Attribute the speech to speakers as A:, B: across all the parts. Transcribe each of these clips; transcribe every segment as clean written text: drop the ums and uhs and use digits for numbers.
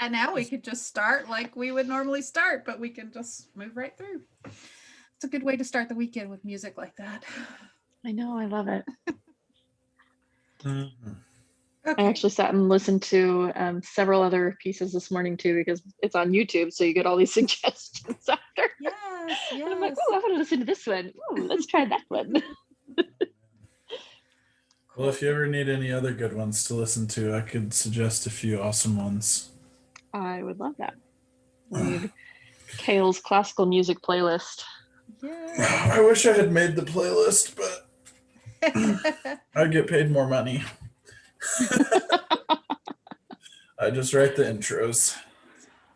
A: And now we could just start like we would normally start, but we can just move right through. It's a good way to start the weekend with music like that.
B: I know, I love it.
C: Mm-hmm.
B: I actually sat and listened to several other pieces this morning too, because it's on YouTube, so you get all these suggestions after.
A: Yes, yes.
B: And I'm like, oh, I want to listen to this one. Ooh, let's try that one.
C: Well, if you ever need any other good ones to listen to, I could suggest a few awesome ones.
B: I would love that. We need Kahle's classical music playlist.
A: Yeah.
C: I wish I had made the playlist, but I'd get paid more money. I just write the intros.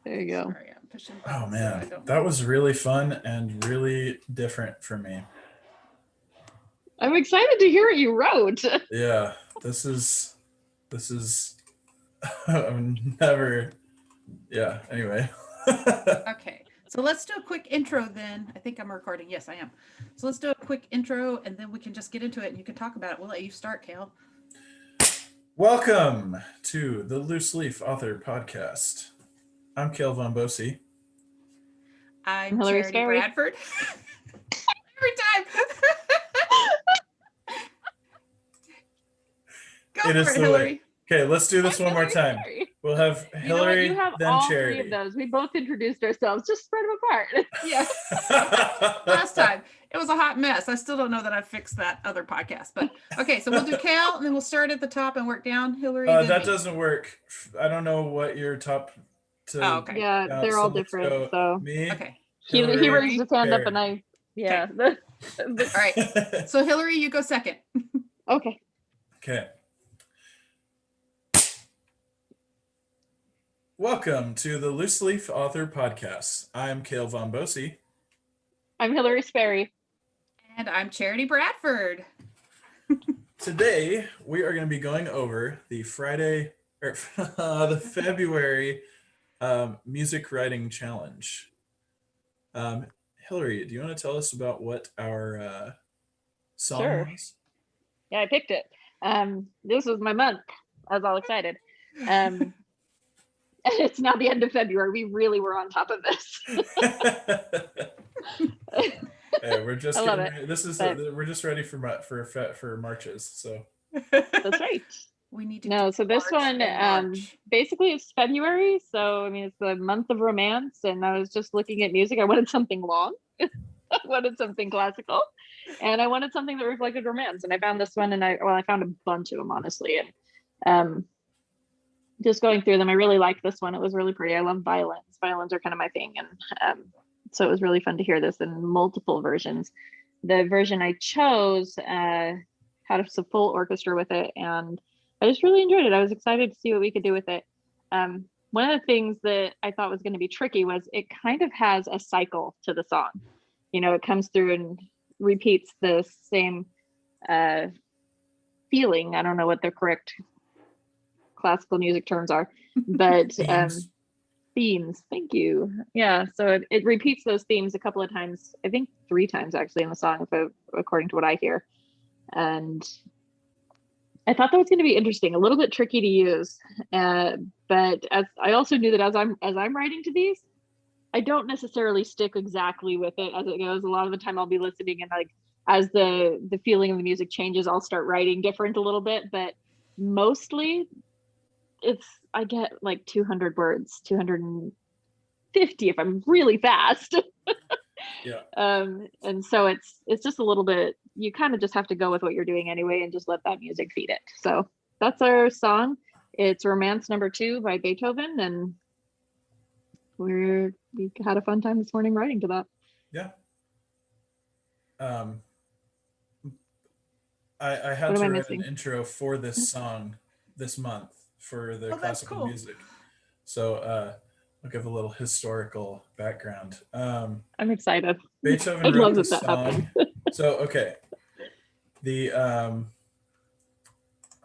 B: There you go.
A: Sorry, I'm pushing
C: Oh
A: buttons, so I
C: man,
A: don't
C: that was really fun and really different for me.
B: I'm excited to hear what you wrote.
C: Yeah, this is I'm never. Yeah. Anyway.
A: Okay, so let's do a quick intro then. I think I'm recording. Yes, I am. So let's do a quick intro and then we can just get into it and you can talk about it. We'll let you start, Kahle.
C: Welcome to the Loose Leaf Author Podcast. I'm Kahle von-bose.
A: I'm
B: Hillary
A: Charity
B: Sperry.
A: Bradford. Every time. Go
C: It is
A: for it,
C: the
A: Hillary.
C: way. Okay, let's do this
B: I'm
C: one more
B: Hillary
C: time.
B: Sperry.
C: We'll have
B: You know what?
C: Hillary,
B: You have
C: then
B: all
C: Charity.
B: 3 of those. We both introduced ourselves. Just spread them apart.
A: Yeah. Last time. It was a hot mess. I still don't know that I fixed that other podcast. But okay, so we'll do Kahle and then we'll start at the top and work down. Hillary. Then
C: That
A: me.
C: doesn't work. I don't know what your top to.
A: Oh, okay.
B: Yeah, they're
C: so
B: all
C: let's
B: different.
C: go
B: So
C: me.
A: Okay.
B: he
C: Hillary,
B: raised his hand up,
C: Charity.
B: and I yeah.
A: All right. So Hillary, you go second.
B: Okay.
C: Okay. Welcome to the Loose Leaf Author Podcast. I'm Kahle von-bose.
B: I'm Hillary Sperry.
A: And I'm Charity Bradford.
C: Today we are going to be going over the the February music writing challenge. Hillary, do you want to tell us about what our song
B: Sure.
C: was?
B: Yeah, I picked it. This was my month. I was all excited. And it's now the end of February. We really were on top of this.
C: Yeah, we're just
B: I love
C: getting,
B: it.
C: this is
B: But-
C: we're just ready for marches. So
B: That's right.
A: We need to
B: No,
A: do
B: so this
A: March
B: one
A: and March.
B: basically it's February. So I mean it's the month of romance, and I was just looking at music. I wanted something long. I wanted something classical, and I wanted something that reflected romance. And I found this one, and I found a bunch of them honestly. And just going through them, I really liked this one. It was really pretty. I love violins. Violins are kind of my thing, and so it was really fun to hear this in multiple versions. The version I chose had a full orchestra with it, and I just really enjoyed it. I was excited to see what we could do with it. One of the things that I thought was going to be tricky was it kind of has a cycle to the song. You know, it comes through and repeats the same feeling. I don't know what the correct classical music terms are, but themes. Thank you. Yeah, so it repeats those themes a couple of times. I think 3 times actually in the song, according to what I hear. And I thought that was going to be interesting, a little bit tricky to use. But as I also knew that as I'm writing to these, I don't necessarily stick exactly with it as it goes. A lot of the time I'll be listening, and like as the feeling of the music changes, I'll start writing different a little bit. But mostly I get like 200 words, 250 if I'm really fast.
C: yeah.
B: And so it's just a little bit, you kind of just have to go with what you're doing anyway and just let that music feed it. So that's our song. It's Romance Number 2 by Beethoven, and we had a fun time this morning writing to that.
C: Yeah. I had
B: What am
C: to
B: I
C: write
B: missing?
C: an intro for this song this month for the
A: Oh, that's
C: classical
A: cool.
C: music. So I'll give a little historical background.
B: I'm excited.
C: Beethoven
B: I
C: wrote
B: love
C: this
B: that
C: song.
B: happened.
C: So okay. The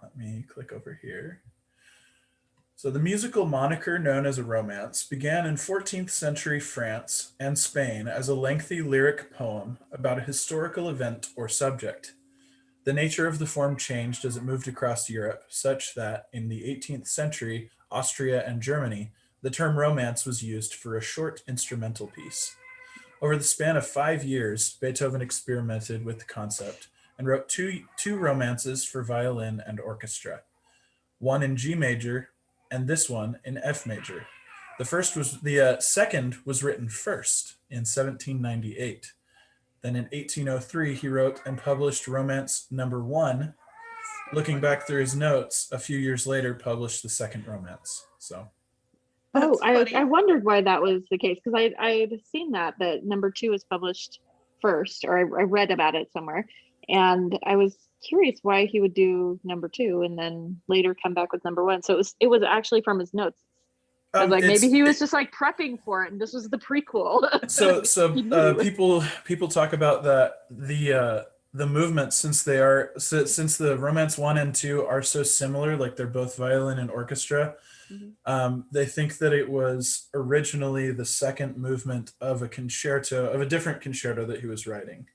C: let me click over here. So the musical moniker known as a romance began in 14th century France and Spain as a lengthy lyric poem about a historical event or subject. The nature of the form changed as it moved across Europe, such that in the 18th century, Austria and Germany The term romance was used for a short instrumental piece. Over the span of 5 years, Beethoven experimented with the concept and wrote two romances for violin and orchestra, one in G major and this one in F major. The second was written first in 1798. Then in 1803, he wrote and published Romance Number 1. Looking back through his notes, a few years later, published the second romance. So,
B: Oh,
A: That's funny.
B: I wondered why that was the case, because I'd seen that number 2 was published first, or I read about it somewhere, and I was curious why he would do number 2 and then later come back with number 1. So it was actually from his notes. I was like, maybe he was just like prepping for it, and this was the prequel.
C: People talk about that the movement, since the Romance 1 and 2 are so similar, like they're both violin and orchestra. They think that it was originally the second movement of a different concerto that he was writing.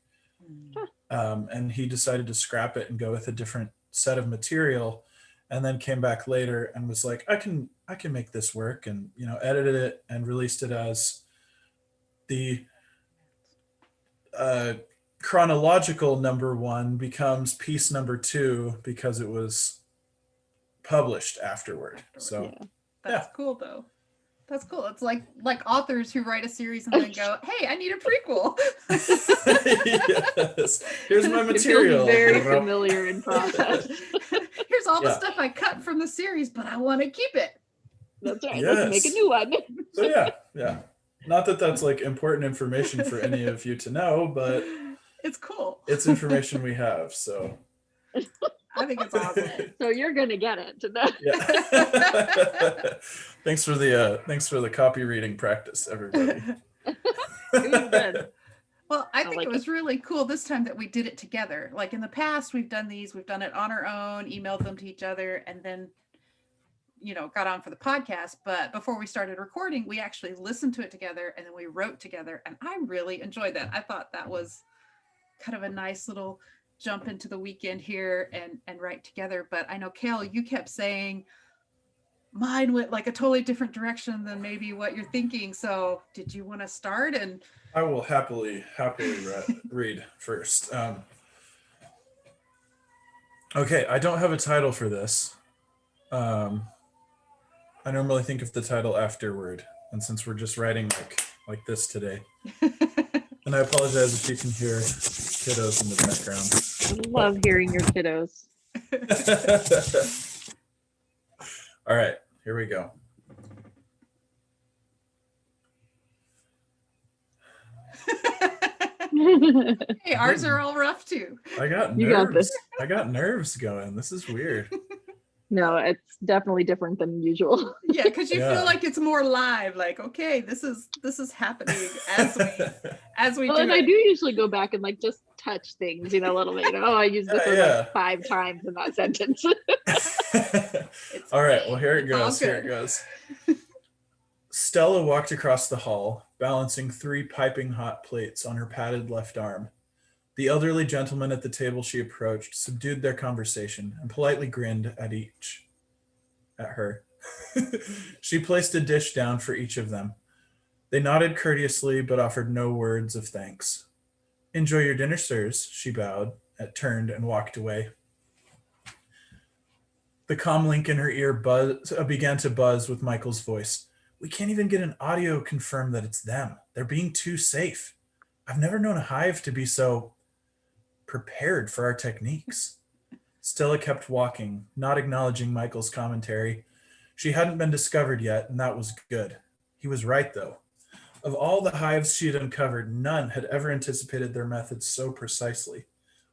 C: And he decided to scrap it and go with a different set of material, and then came back later and was like, I can make this work, and edited it and released it as the chronological number 1 becomes piece number 2 because it was published afterward. So
A: That's cool though. That's cool. It's like authors who write a series and then go, hey, I need a prequel.
C: Yes. Here's my material.
B: It feels very familiar in process.
A: Here's all the stuff I cut from the series, but I want to keep it.
B: That's right.
C: Yes.
B: Let's make a new one.
C: So yeah. Not that that's like important information for any of you to know, but
A: it's cool.
C: It's information we have, so
A: I think it's awesome.
B: So you're gonna get it to know.
C: Yeah. Thanks for the copy reading practice, everybody.
B: It was good.
A: Well, I think
B: like
A: it was really cool this time that we did it together. Like in the past, we've done it on our own, emailed them to each other, and then got on for the podcast. But before we started recording, we actually listened to it together, and then we wrote together, and I really enjoyed that. I thought that was kind of a nice little jump into the weekend here and write together. But I know, Kahle, you kept saying mine went like a totally different direction than maybe what you're thinking. So did you want to start? And
C: I will happily read first. Okay, I don't have a title for this. I normally think of the title afterward, and since we're just writing like this today, and I apologize if you can hear kiddos in the background.
B: I love hearing your kiddos.
C: All right, here we go.
A: Hey, ours are all rough too.
C: I got
B: You got
C: nerves.
B: this.
C: I got nerves going. This is weird.
B: No, it's definitely different than usual.
A: Yeah, because you
C: Yeah.
A: feel like it's more live. Like, okay, this is happening as we
B: Well,
A: do
B: and
A: it.
B: I do usually go back and like just touch things, a little bit. I used this word
C: Yeah.
B: like 5 times in that sentence.
C: All right, well, here it
A: It's all
C: goes. Here it
A: good.
C: goes. Stella walked across the hall, balancing 3 piping hot plates on her padded left arm. The elderly gentleman at the table she approached subdued their conversation and politely grinned at her. She placed a dish down for each of them. They nodded courteously but offered no words of thanks. Enjoy your dinner, sirs, she bowed, turned and walked away. The comm link in her ear began to buzz with Michael's voice. We can't even get an audio confirm that it's them. They're being too safe. I've never known a hive to be so prepared for our techniques. Stella kept walking, not acknowledging Michael's commentary. She hadn't been discovered yet, and that was good. He was right, though. Of all the hives she had uncovered, none had ever anticipated their methods so precisely.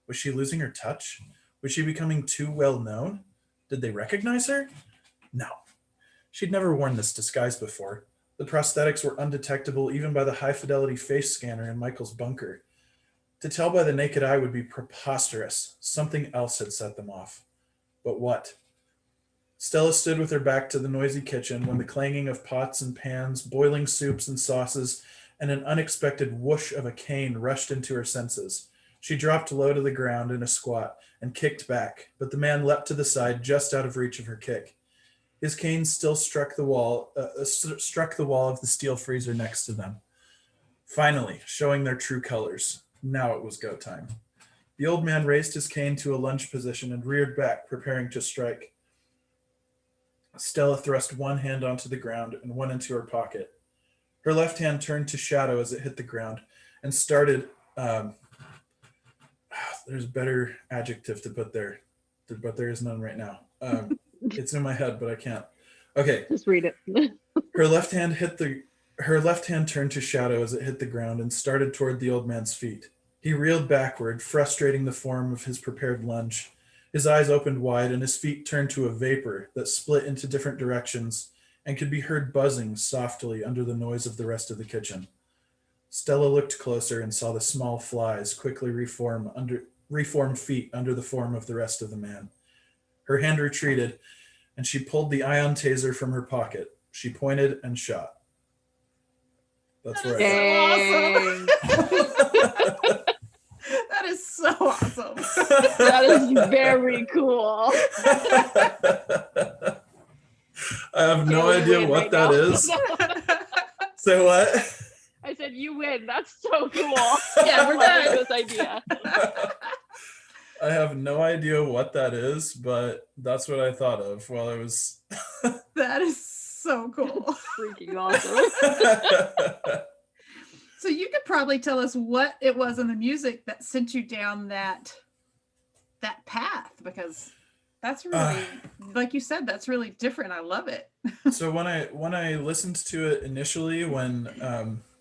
C: Was she losing her touch? Was she becoming too well known? Did they recognize her? No. She'd never worn this disguise before. The prosthetics were undetectable even by the high-fidelity face scanner in Michael's bunker. To tell by the naked eye would be preposterous. Something else had set them off. But what? Stella stood with her back to the noisy kitchen when the clanging of pots and pans, boiling soups and sauces, and an unexpected whoosh of a cane rushed into her senses. She dropped low to the ground in a squat and kicked back, but the man leapt to the side just out of reach of her kick. His cane still struck the wall of the steel freezer next to them. Finally, showing their true colors. Now it was go time. The old man raised his cane to a lunge position and reared back, preparing to strike. Stella thrust one hand onto the ground and one into her pocket. Her left hand turned to shadow as it hit the ground and started. There's a better adjective to put there, but there is none right now. It's in my head, but I can't. Okay.
B: Just read it.
C: Her left hand turned to shadow as it hit the ground and started toward the old man's feet. He reeled backward, frustrating the form of his prepared lunge. His eyes opened wide and his feet turned to a vapor that split into different directions and could be heard buzzing softly under the noise of the rest of the kitchen. Stella looked closer and saw the small flies quickly reform feet under the form of the rest of the man. Her hand retreated, and she pulled the ion taser from her pocket. She pointed and shot. That's where
A: That
C: I
A: is so awesome. That is so awesome.
B: That is very cool.
C: I have no
B: You
C: idea
B: win
C: what
B: right
C: that
B: now.
C: is. Say what?
B: I said you win. That's so cool.
A: Yeah, we're
B: I love
A: done.
B: this idea.
C: I have no idea what that is, but that's what I thought of while I was.
A: That is so cool.
B: Freaking awesome.
A: So you could probably tell us what it was in the music that sent you down that path, because that's really, like you said, that's really different. I love it.
C: So when I listened to it initially, when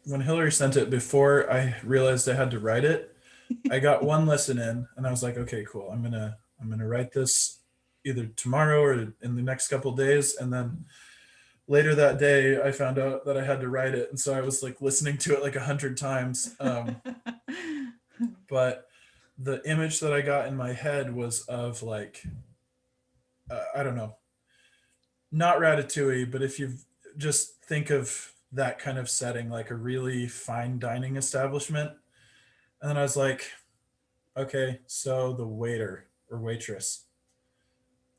C: Hillary sent it, before I realized I had to write it, I got one listen in and I was like, okay, cool. I'm gonna write this either tomorrow or in the next couple of days. And then later that day, I found out that I had to write it, and so I was like listening to it like 100 times. But the image that I got in my head was of like, I don't know, not Ratatouille, but if you just think of that kind of setting, like a really fine dining establishment. And then I was like, okay, so the waiter or waitress.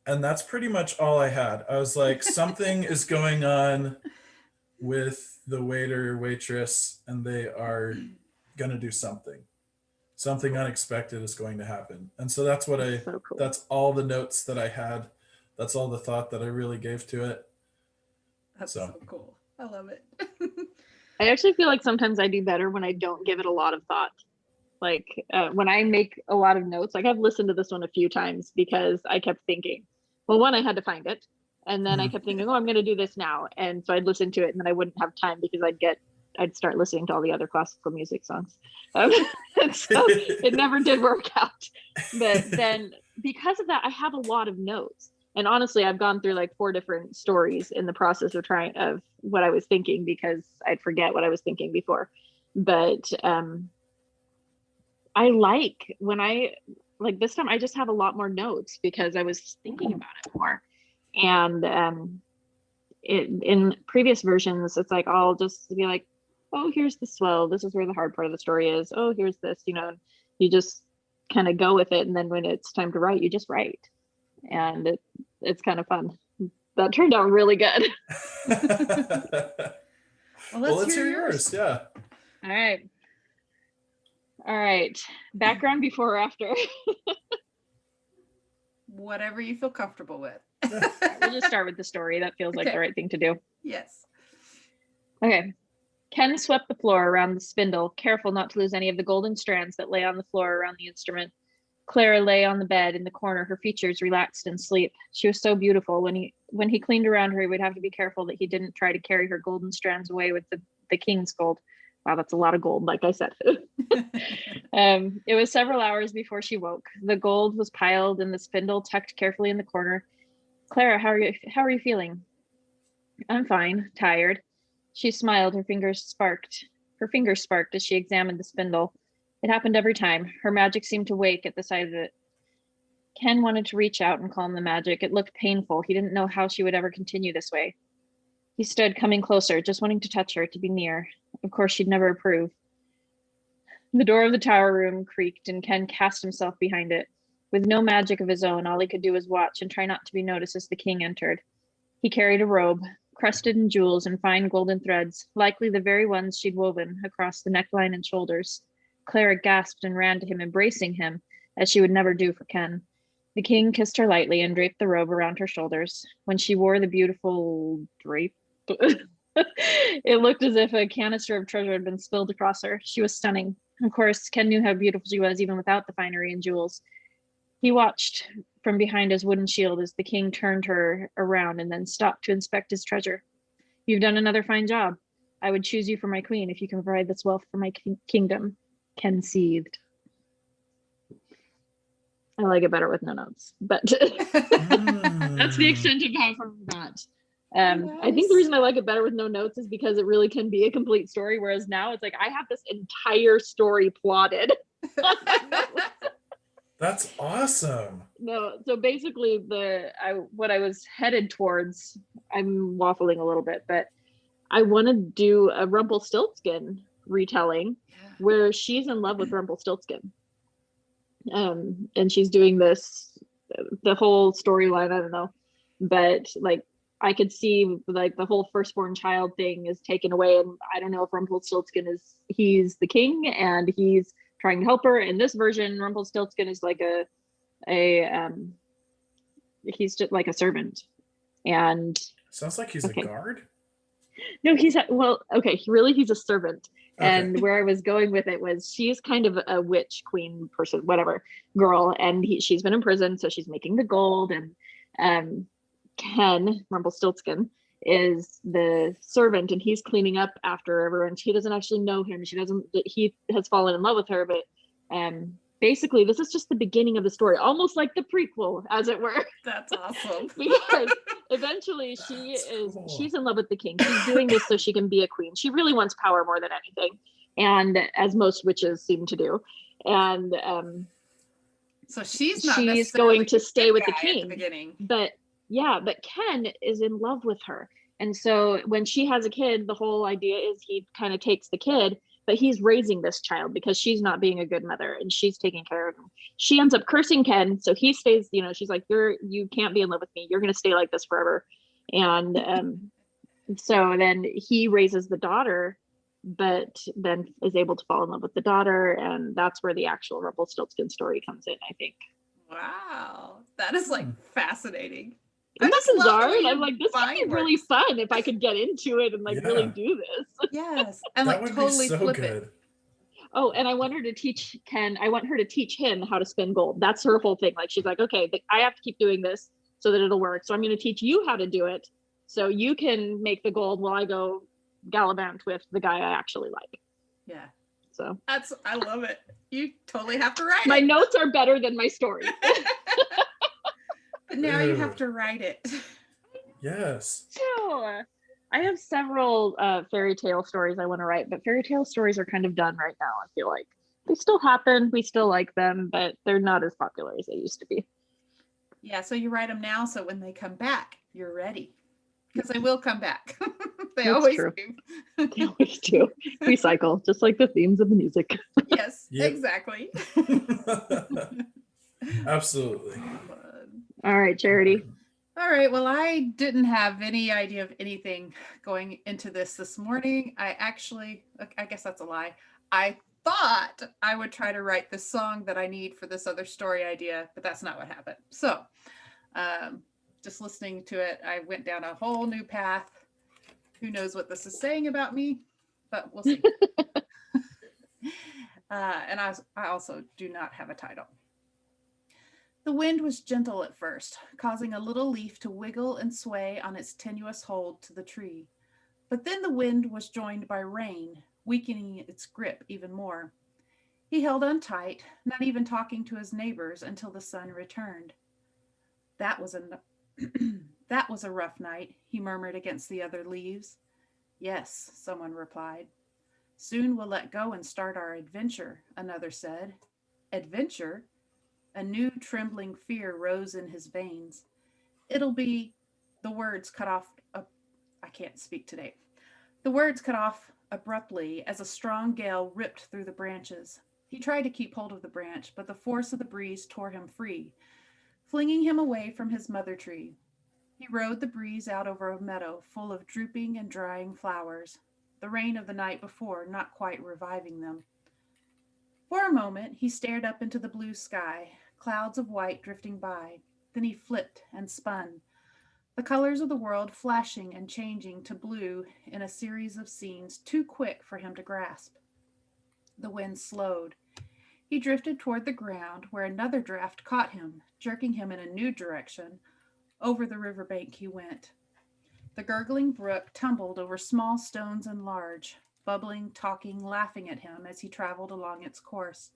C: And that's pretty much all I had. I was like, something is going on with the waiter, waitress, and they are going to do something. Something unexpected is going to happen. And so that's what
B: So cool.
C: that's all the notes that I had. That's all the thought that I really gave to it.
A: That's
C: So.
A: so cool. I love it.
B: I actually feel like sometimes I do better when I don't give it a lot of thought. Like when I make a lot of notes, like I've listened to this one a few times because I kept thinking, well, one, I had to find it. And then I kept thinking, oh, I'm going to do this now. And so I'd listen to it and then I wouldn't have time because I'd start listening to all the other classical music songs. And so it never did work out. But then because of that, I have a lot of notes. And honestly, I've gone through like 4 different stories in the process of what I was thinking because I'd forget what I was thinking before. But I like when like this time I just have a lot more notes because I was thinking about it more. And in previous versions, it's like I'll just be like, oh, here's the swell. This is where the hard part of the story is. Oh, here's this, you just kind of go with it. And then when it's time to write, you just write. And it's kind of fun. That turned out really good.
A: Well,
C: Let's hear yours. Yeah.
B: All right. Background before or after?
A: Whatever you feel comfortable with.
B: We'll just start with the story. That feels like
A: Okay.
B: the right thing to do.
A: Yes.
B: Okay. Ken swept the floor around the spindle, careful not to lose any of the golden strands that lay on the floor around the instrument. Clara lay on the bed in the corner, her features relaxed in sleep. She was so beautiful. When he cleaned around her, he would have to be careful that he didn't try to carry her golden strands away with the king's gold. Wow, that's a lot of gold, like I said. It was several hours before she woke. The gold was piled in the spindle, tucked carefully in the corner. Clara, how are you feeling? I'm fine, tired. She smiled, her fingers sparked as she examined the spindle. It happened every time. Her magic seemed to wake at the sight of it. Ken wanted to reach out and calm the magic. It looked painful. He didn't know how she would ever continue this way. He stood, coming closer, just wanting to touch her, to be near. Of course, she'd never approve. The door of the tower room creaked, and Ken cast himself behind it. With no magic of his own, all he could do was watch and try not to be noticed as the king entered. He carried a robe, crusted in jewels and fine golden threads, likely the very ones she'd woven across the neckline and shoulders. Clara gasped and ran to him, embracing him, as she would never do for Ken. The king kissed her lightly and draped the robe around her shoulders. When she wore the beautiful drape, it looked as if a canister of treasure had been spilled across her. She was stunning. Of course, Ken knew how beautiful she was even without the finery and jewels. He watched from behind his wooden shield as the king turned her around and then stopped to inspect his treasure. You've done another fine job. I would choose you for my queen if you can provide this wealth for my kingdom. Ken seethed. I like it better with no notes, but that's the extent of how far we got. I think the reason I like it better with no notes is because it really can be a complete story, whereas now it's like I have this entire story plotted.
C: That's awesome.
B: No, so basically what I was headed towards, I'm waffling a little bit, but I want to do a Rumpelstiltskin retelling where she's in love with Rumpelstiltskin. And she's doing this, the whole storyline, I don't know, but like I could see like the whole firstborn child thing is taken away, and I don't know if Rumpelstiltskin he's the king and he's trying to help her. In this version, Rumpelstiltskin is like he's just like a servant. And
C: sounds like he's a guard.
B: No, he's a servant. Okay. And where I was going with it was she's kind of a witch queen person, whatever girl, and she's been in prison, so she's making the gold, and Ken Rumpelstiltskin is the servant, and he's cleaning up after everyone. She doesn't actually know him. He has fallen in love with her, but basically this is just the beginning of the story, almost like the prequel, as it were.
A: That's awesome.
B: Because eventually she's in love with the king. She's doing this so she can be a queen. She really wants power more than anything, and as most witches seem to do. And
A: so she's
B: going to stay with the king
A: at the beginning.
B: But Ken is in love with her, and so when she has a kid, the whole idea is he kind of takes the kid, but he's raising this child because she's not being a good mother and she's taking care of him. She ends up cursing Ken, so he stays, she's like, you can't be in love with me, you're going to stay like this forever. And so then he raises the daughter, but then is able to fall in love with the daughter, and that's where the actual Rumpelstiltskin story comes in, I think.
A: Wow, that is like fascinating.
B: And that's bizarre. And I'm like, this would be really fun if I could get into it and like really do this.
A: Yes. And like totally flip it.
B: Oh, and I want her to teach him how to spin gold. That's her whole thing. Like, she's like, okay, I have to keep doing this so that it'll work. So I'm going to teach you how to do it so you can make the gold while I go gallivant with the guy I actually like.
A: Yeah.
B: So
A: I love it. You totally have to write
B: my notes are better than my story.
A: But now you have to write it.
C: Yes.
B: So, I have several fairy tale stories I want to write, but fairy tale stories are kind of done right now. I feel like they still happen. We still like them, but they're not as popular as they used to be.
A: Yeah. So you write them now, so when they come back, you're ready. Because they will come back. They always do.
B: They always do. Recycle, just like the themes of the music.
A: Yes, exactly.
C: Absolutely.
B: All right, Charity.
A: All right. Well, I didn't have any idea of anything going into this morning. I guess that's a lie. I thought I would try to write the song that I need for this other story idea, but that's not what happened. So, just listening to it, I went down a whole new path. Who knows what this is saying about me, but we'll see. And I also do not have a title. The wind was gentle at first, causing a little leaf to wiggle and sway on its tenuous hold to the tree. But then the wind was joined by rain, weakening its grip even more. He held on tight, not even talking to his neighbors until the sun returned. That was a rough night, he murmured against the other leaves. Yes, someone replied. Soon we'll let go and start our adventure, another said. Adventure? A new trembling fear rose in his veins. It'll be, the words cut off, I can't speak today. The words cut off abruptly as a strong gale ripped through the branches. He tried to keep hold of the branch, but the force of the breeze tore him free, flinging him away from his mother tree. He rode the breeze out over a meadow full of drooping and drying flowers, the rain of the night before not quite reviving them. For a moment he stared up into the blue sky, clouds of white drifting by. Then he flipped and spun, the colors of the world flashing and changing to blue in a series of scenes too quick for him to grasp. The wind slowed. He drifted toward the ground, where another draft caught him, jerking him in a new direction. Over the riverbank he went. The gurgling brook tumbled over small stones and large, bubbling, talking, laughing at him as he traveled along its course.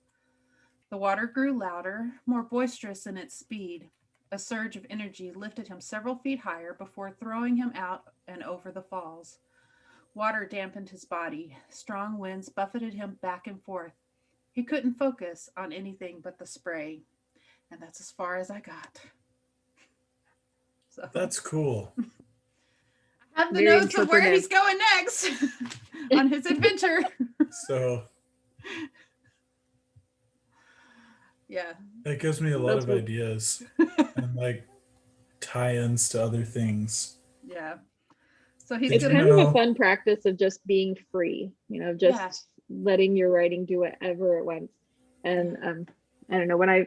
A: The water grew louder, more boisterous in its speed. A surge of energy lifted him several feet higher before throwing him out and over the falls. Water dampened his body. Strong winds buffeted him back and forth. He couldn't focus on anything but the spray. And that's as far as I got. So
C: That's cool.
A: I have the
B: Very
A: notes of where
B: interpretive.
A: he's going next on his adventure.
C: So
A: Yeah.
C: it gives me a lot
B: That's
C: of
B: cool.
C: ideas and like tie-ins to other things.
A: Yeah. So he's
B: It's
C: Did
A: gonna
C: you
B: kind of
C: know-
B: a fun practice of just being free, just
A: Yeah.
B: letting your writing do whatever it wants. And I don't know, when I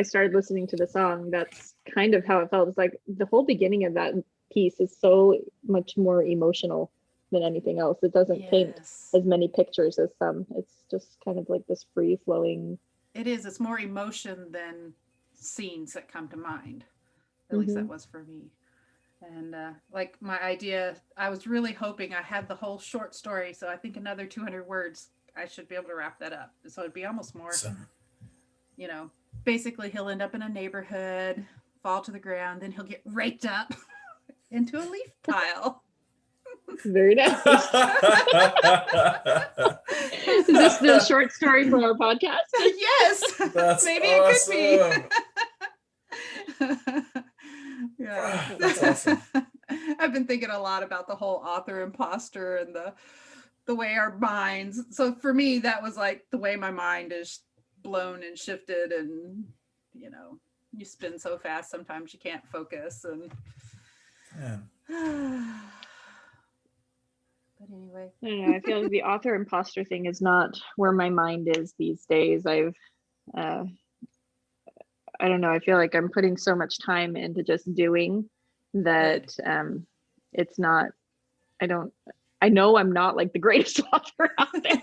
B: started listening to the song, that's kind of how it felt. It's like the whole beginning of that piece is so much more emotional than anything else. It doesn't paint
A: Yes.
B: as many pictures as some. It's just kind of like this free flowing.
A: It is. It's more emotion than scenes that come to mind. At least that was for me. And like my idea, I was really hoping I had the whole short story. So I think another 200 words, I should be able to wrap that up. So it'd be almost more,
C: Awesome.
A: Basically he'll end up in a neighborhood, fall to the ground, then he'll get raked up into a leaf pile.
B: Very nice. Is this the short story for our podcast?
A: Yes.
C: That's
A: Maybe
C: awesome.
A: it could be. Yeah.
C: That's awesome.
A: I've been thinking a lot about the whole author imposter and the way our minds. So for me, that was like the way my mind is blown and shifted, and you spin so fast sometimes you can't focus. And
C: Man.
A: but anyway,
B: I don't know. I feel like the author imposter thing is not where my mind is these days. I don't know. I feel like I'm putting so much time into just doing that it's not, I know I'm not like the greatest author out there.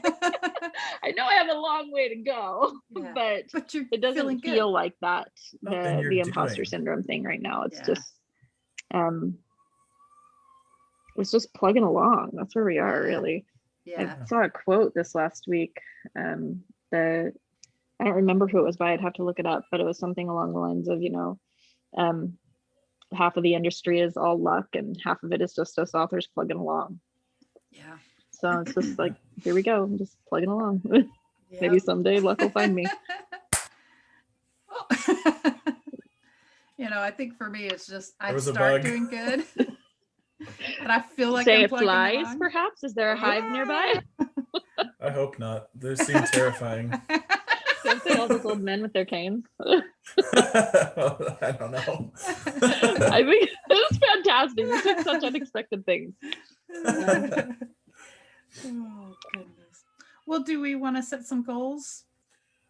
B: I know I have a long way to go,
A: Yeah.
B: but
A: you're
B: it doesn't
A: feeling good.
B: feel like that,
C: And you're
B: the imposter
C: doing.
B: syndrome thing right now. It's
A: Yeah.
B: just plugging along. That's where we are, really.
A: Yeah.
B: I saw a quote this last week that I don't remember who it was by. I'd have to look it up, but it was something along the lines of, half of the industry is all luck and half of it is just us authors plugging along.
A: Yeah.
B: So it's just like, here we go, I'm just plugging along.
A: Yep.
B: Maybe someday luck will find me.
A: Well, I think for me, it's just I
C: There was a
A: start
C: bug.
A: doing good, and I feel like
B: Say
A: I'm
B: it
A: plugging
B: flies,
A: along.
B: perhaps? Is there a hive nearby?
C: I hope not. They seem terrifying.
B: Don't they all those old men with their canes?
C: I don't know.
B: I think it's fantastic. You took such unexpected things.
A: Oh goodness. Well, do we want to set some goals?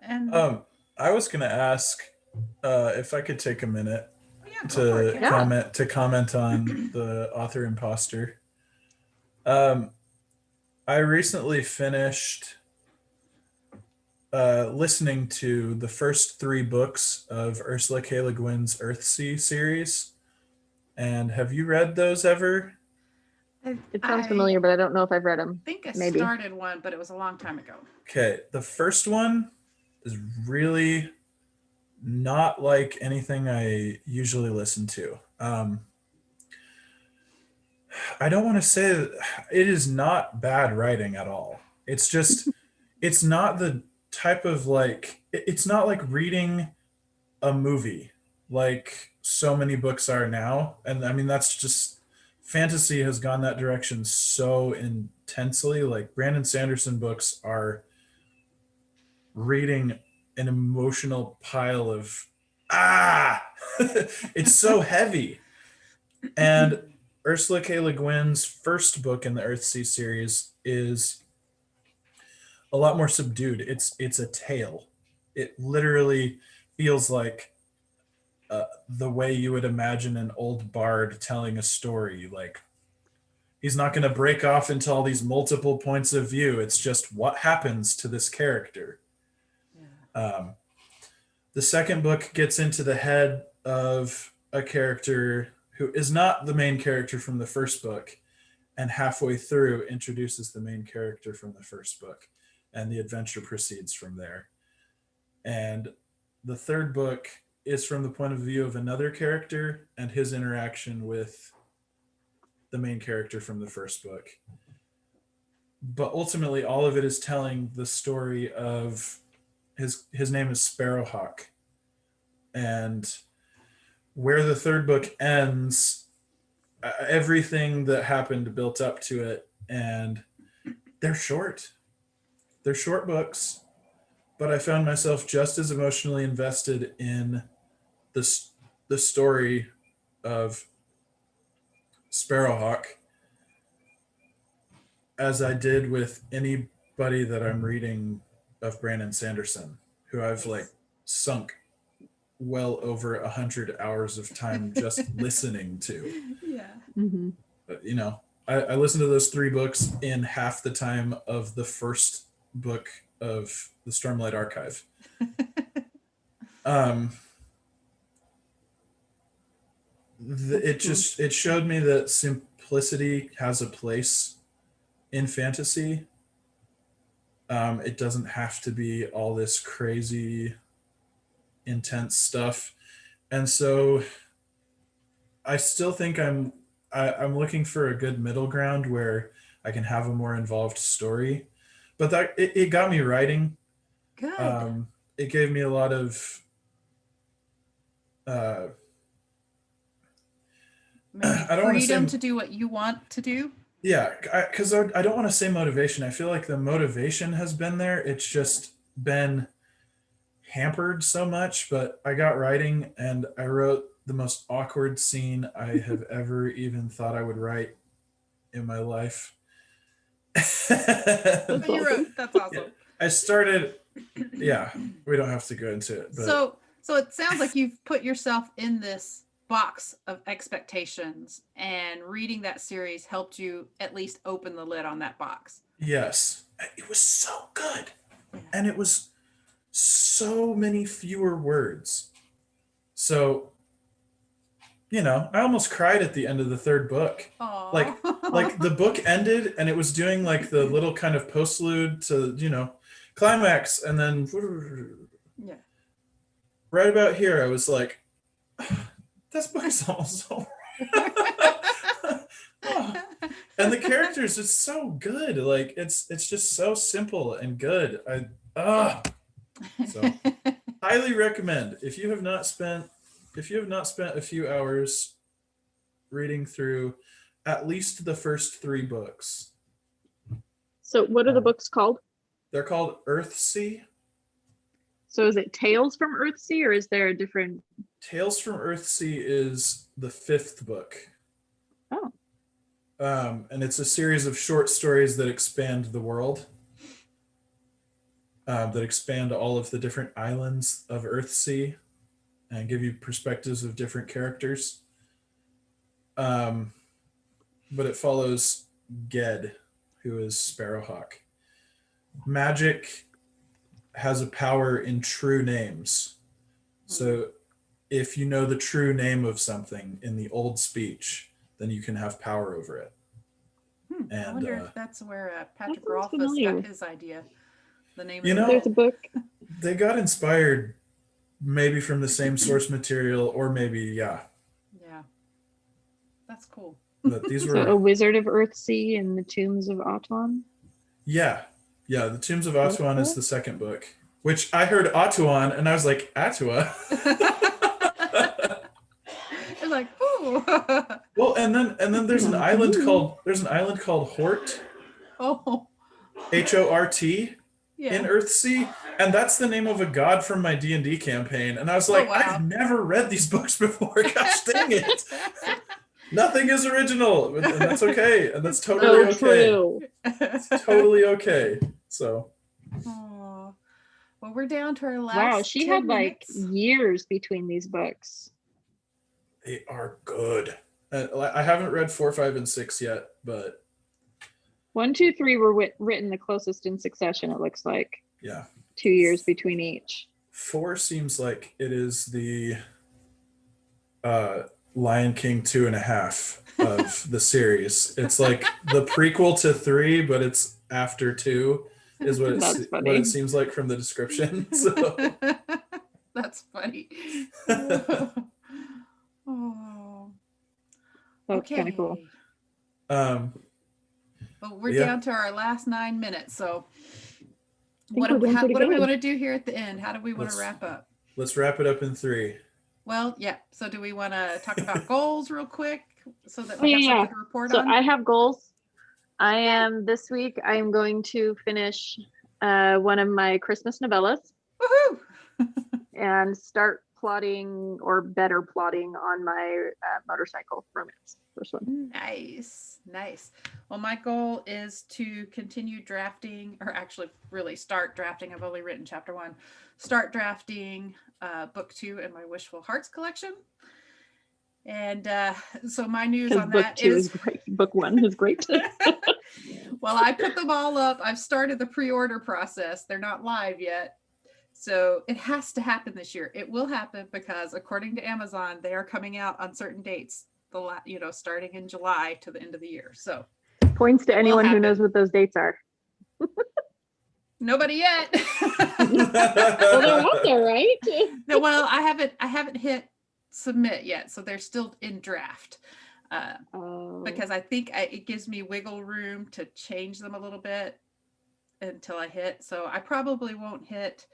A: And
C: I was gonna ask if I could take a minute
A: yeah, go for it,
C: to
A: Kahle.
C: comment on the author imposter. I recently finished listening to the first 3 books of Ursula K. Le Guin's Earthsea series. And have you read those ever?
B: It sounds familiar, but I don't know if I've read them.
A: I think I
B: Maybe.
A: started one, but it was a long time ago.
C: Okay, the first one is really not like anything I usually listen to. I don't want to say that it is not bad writing at all. It's just, it's not the type of it's not like reading a movie like so many books are now. And I mean, that's just, fantasy has gone that direction so intensely. Like Brandon Sanderson books are reading an emotional pile of, it's so heavy. And Ursula K. Le Guin's first book in the Earthsea series is a lot more subdued. It's a tale. It literally feels like the way you would imagine an old bard telling a story. Like, he's not going to break off into all these multiple points of view. It's just what happens to this character.
A: Yeah.
C: The second book gets into the head of a character who is not the main character from the first book, and halfway through introduces the main character from the first book, and the adventure proceeds from there. And the third book is from the point of view of another character and his interaction with the main character from the first book. But ultimately, all of it is telling the story of his name is Sparrowhawk. And where the third book ends, everything that happened built up to it. And they're short. They're short books, but I found myself just as emotionally invested in the story of Sparrowhawk as I did with anybody that I'm reading of Brandon Sanderson, who I've like sunk well over 100 hours of time just listening to.
A: Yeah.
B: Mm-hmm.
C: But, you know, I listened to those 3 books in half the time of the first book of the Stormlight Archive. It showed me that simplicity has a place in fantasy. It doesn't have to be all this crazy, intense stuff, and so I still think I'm looking for a good middle ground where I can have a more involved story. But that it got me writing.
A: Good.
C: It gave me a lot of
A: Maybe
C: I don't wanna
A: freedom
C: say-
A: to do what you want to do.
C: yeah, because I don't want to say motivation. I feel like the motivation has been there. It's just been hampered so much. But I got writing, and I wrote the most awkward scene I have ever even thought I would write in my life.
A: But you wrote, that's awesome.
C: I started, yeah, we don't have to go into it. But
A: So it sounds like you've put yourself in this box of expectations, and reading that series helped you at least open the lid on that box.
C: yes, it was so good.
A: Yeah.
C: And it was so many fewer words. So, you know, I almost cried at the end of the third book.
A: Aww.
C: Like the book ended and it was doing like the little kind of postlude to, you know, climax, and then
A: yeah.
C: right about here I was like, this book's almost over. Oh. And the characters, it's so good. Like it's just so simple and good. So highly recommend if you have not spent a few hours reading through at least the first 3 books.
B: So what are the books called?
C: They're called Earthsea.
B: So is it Tales from Earthsea, or is there a different?
C: Tales from Earthsea is the 5th book.
B: Oh.
C: And it's a series of short stories that expand the world, that expand all of the different islands of Earthsea and give you perspectives of different characters. But it follows Ged, who is Sparrowhawk. Magic has a power in true names. So if you know the true name of something in the old speech, then you can have power over it.
A: I
C: And
A: wonder if that's where Patrick
B: sounds
A: Rolfes
B: familiar.
A: got his idea. The name
C: You
A: of
C: know,
A: the
B: There's a book.
C: they got inspired maybe from the same source material, or maybe, yeah.
A: Yeah. That's cool.
C: But these
B: So A
C: were,
B: Wizard of Earthsea and the Tombs of Atuan.
C: yeah. The Tombs of Atuan is the second book, which I heard Atuan and I was like, Atua?
A: It's like, ooh.
C: Well, and then there's an island called Hort,
A: Oh.
C: Hort,
A: Yeah.
C: in Earthsea, and that's the name of a god from my D&D campaign. And I was like,
A: wow.
C: I've never read these books before. Gosh dang it. Nothing is original, and that's okay, and that's totally
B: So
C: okay.
B: true.
C: It's totally okay. So
A: Aw. Well, we're down to our last
B: Wow, she
A: 10
B: had like
A: minutes.
B: years between these books.
C: they are good. I haven't read 4, 5, and 6 yet, but
B: 1, 2, 3 were written the closest in succession, it looks like.
C: yeah,
B: 2 years between each.
C: 4 seems like it is the Lion King 2.5 of the series. It's like the prequel to 3, but it's after 2 is what
B: That's
C: what
B: funny.
C: it seems like from the description. So
A: That's funny. Oh,
B: That's kind of cool.
A: okay.
C: um
A: Well, we're
C: Yeah.
A: down to our last 9 minutes. So
B: think
A: what
B: we're
A: do,
B: doing pretty
A: what do we
B: good.
A: want to do here at the end? How do we want to
C: Let's-
A: wrap up?
C: let's wrap it up in 3.
A: Well, yeah. So do we want to talk about goals real quick so that
B: Oh,
A: we have
B: yeah,
A: something to report
B: So
A: on?
B: I have goals. I am this week, I am going to finish one of my Christmas novellas
A: Woohoo!
B: and start plotting or better plotting on my motorcycle romance. First one.
A: Nice, nice. Well, my goal is to continue drafting, or actually really start drafting. I've only written chapter 1. Start drafting book 2 in my Wishful Hearts collection. And so my news
B: Because
A: on
B: book
A: that
B: 2
A: is,
B: is great. Book 1 is great.
A: well, I put them all up. I've started the pre-order process. They're not live yet. So it has to happen this year. It will happen because according to Amazon, they are coming out on certain dates, starting in July to the end of the year. So
B: Points to
A: It will
B: anyone who
A: happen.
B: knows what those dates are.
A: nobody yet.
B: Well, they're out there, right?
A: No, well, I haven't hit submit yet. So they're still in draft.
B: Oh.
A: Because I think it gives me wiggle room to change them a little bit until I hit. So I probably won't hit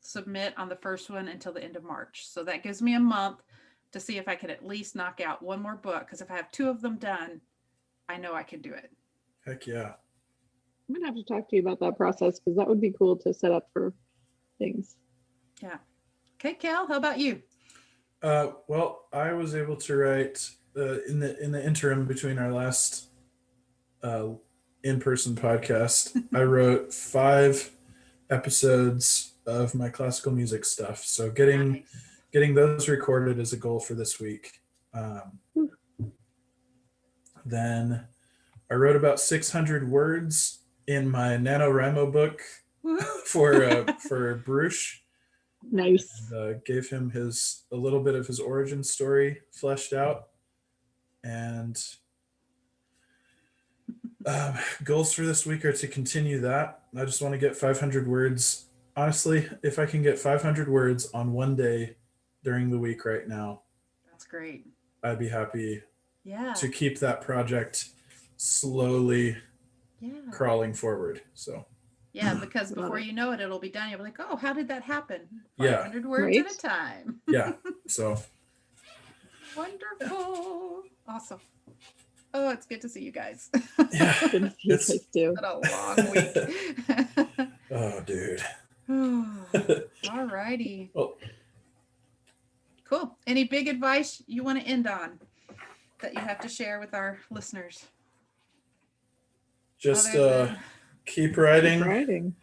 A: submit on the first one until the end of March. So that gives me a month to see if I can at least knock out one more book. Because if I have 2 of them done, I know I can do it.
C: Heck yeah.
B: I'm gonna have to talk to you about that process because that would be cool to set up for things.
A: Yeah. Okay, Kahle, how about you?
C: Well, I was able to write in the interim between our last in-person podcast. I wrote 5 episodes of my classical music stuff. So getting those recorded is a goal for this week. Then I wrote about 600 words in my NaNoWriMo book for Bruce.
B: Nice.
C: And, gave him a little bit of his origin story fleshed out. And goals for this week are to continue that. I just want to get 500 words. Honestly, if I can get 500 words on one day during the week right now,
A: That's great.
C: I'd be happy
A: Yeah.
C: to keep that project slowly
A: Yeah.
C: crawling forward. So
A: Yeah, because
B: Love
A: before
B: it.
A: you know it, it'll be done. You'll be like, oh, how did that happen?
C: Yeah.
A: 500 words at
B: Right?
A: a time.
C: yeah, so
A: Wonderful. Awesome. Oh, it's good to see you guys.
C: yeah,
B: Good to see you
C: It's-
B: guys too.
A: Been a long week.
C: oh, dude.
A: All righty.
C: Well,
A: Cool. Any big advice you want to end on that you have to share with our listeners?
C: just
A: Other than-
C: keep writing.
B: Keep writing.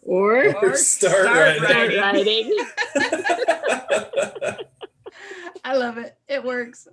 B: Or
C: Or start writing.
B: start writing.
A: I love it. It works.